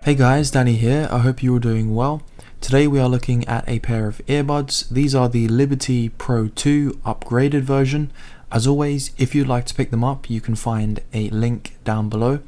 Hey guys, Danny here. I hope you're doing well. Today we are looking at a pair of earbuds. These are the Liberty Pro 2 upgraded version. As always, if you'd like to pick them up, you can find a link down below.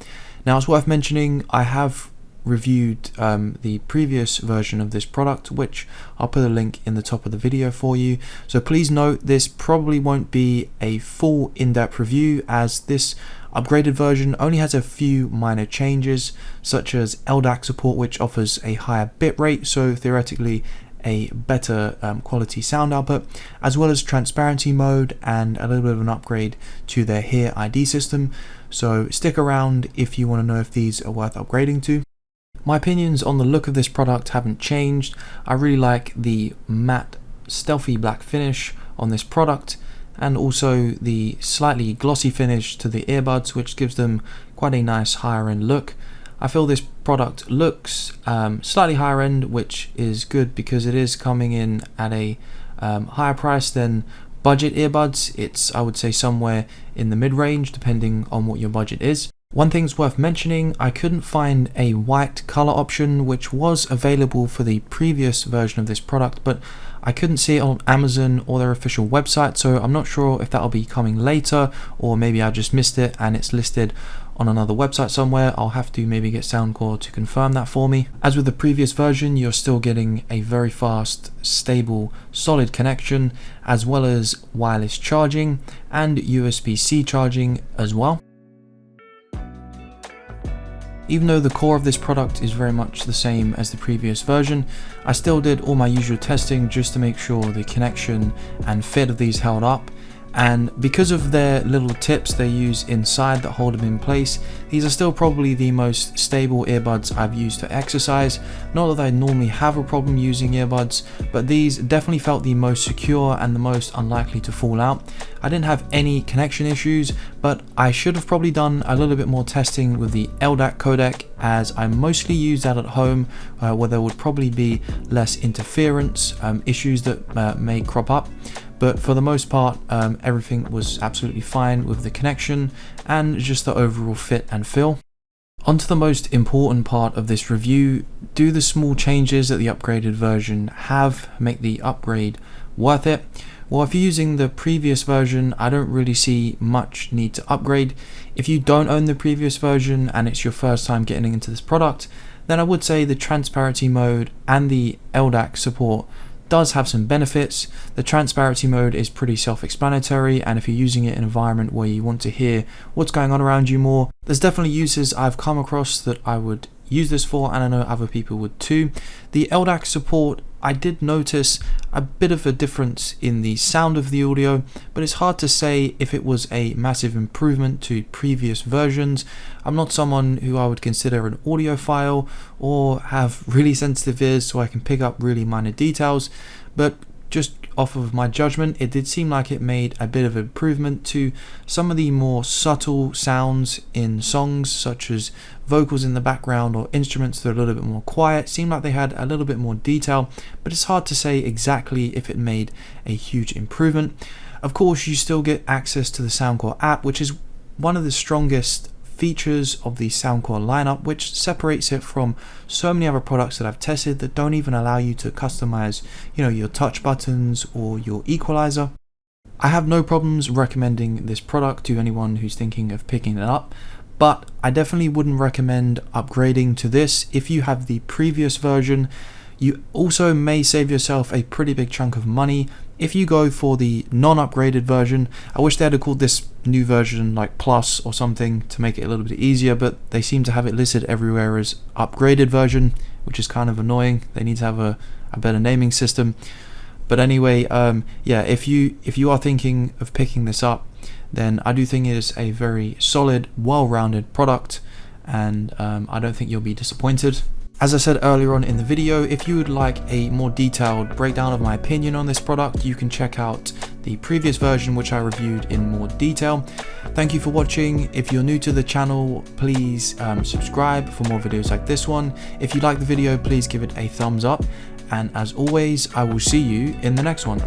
Now it's worth mentioning I have reviewed the previous version of this product, which I'll put a link in the top of the video for you. So please note this probably won't be a full in-depth review, as this upgraded version only has a few minor changes, such as LDAC support, which offers a higher bitrate, so theoretically a better quality sound output, as well as transparency mode and a little bit of an upgrade to their Hear ID system. So stick around if you want to know if these are worth upgrading to. My opinions on the look of this product haven't changed. I really like the matte stealthy black finish on this product, and also the slightly glossy finish to the earbuds, which gives them quite a nice higher end look. I feel this product looks slightly higher end, which is good because it is coming in at a higher price than budget earbuds. It's, I would say, somewhere in the mid-range depending on what your budget is. One thing's worth mentioning, I couldn't find a white color option, which was available for the previous version of this product, but I couldn't see it on Amazon or their official website, so I'm not sure if that'll be coming later, or maybe I just missed it and it's listed on another website somewhere. I'll have to maybe get Soundcore to confirm that for me. As with the previous version, you're still getting a very fast, stable, solid connection, as well as wireless charging and USB-C charging as well. Even though the core of this product is very much the same as the previous version, I still did all my usual testing just to make sure the connection and fit of these held up. And because of their little tips they use inside that hold them in place, these are still probably the most stable earbuds I've used for exercise. Not that I normally have a problem using earbuds, but these definitely felt the most secure and the most unlikely to fall out. I didn't have any connection issues, but I should have probably done a little bit more testing with the LDAC codec, as I mostly use that at home, where there would probably be less interference issues that may crop up. But for the most part, everything was absolutely fine with the connection and just the overall fit and feel. On to the most important part of this review. Do the small changes that the upgraded version have make the upgrade worth it? Well, if you're using the previous version, I don't really see much need to upgrade. If you don't own the previous version and it's your first time getting into this product, then I would say the transparency mode and the LDAC support does have some benefits. The transparency mode is pretty self-explanatory, and if you're using it in an environment where you want to hear what's going on around you more, there's definitely uses I've come across that I would use this for, and I know other people would too. The LDAC support, I did notice a bit of a difference in the sound of the audio, but it's hard to say if it was a massive improvement to previous versions. I'm not someone who I would consider an audiophile or have really sensitive ears so I can pick up really minor details, but just off of my judgment, it did seem like it made a bit of improvement to some of the more subtle sounds in songs, such as vocals in the background or instruments that are a little bit more quiet. Seemed like they had a little bit more detail, but it's hard to say exactly if it made a huge improvement. Of course, you still get access to the Soundcore app, which is one of the strongest features of the Soundcore lineup, which separates it from so many other products that I've tested that don't even allow you to customize, your touch buttons or your equalizer. I have no problems recommending this product to anyone who's thinking of picking it up, but I definitely wouldn't recommend upgrading to this if you have the previous version. You also may save yourself a pretty big chunk of money if you go for the non-upgraded version. I wish they had called this new version like Plus or something to make it a little bit easier, but they seem to have it listed everywhere as upgraded version, which is kind of annoying. They need to have a better naming system. But anyway, yeah, if you are thinking of picking this up, then I do think it is a very solid, well-rounded product, and I don't think you'll be disappointed. As I said earlier on in the video, if you would like a more detailed breakdown of my opinion on this product, you can check out the previous version, which I reviewed in more detail. Thank you for watching. If you're new to the channel, please subscribe for more videos like this one. If you like the video, please give it a thumbs up. And as always, I will see you in the next one.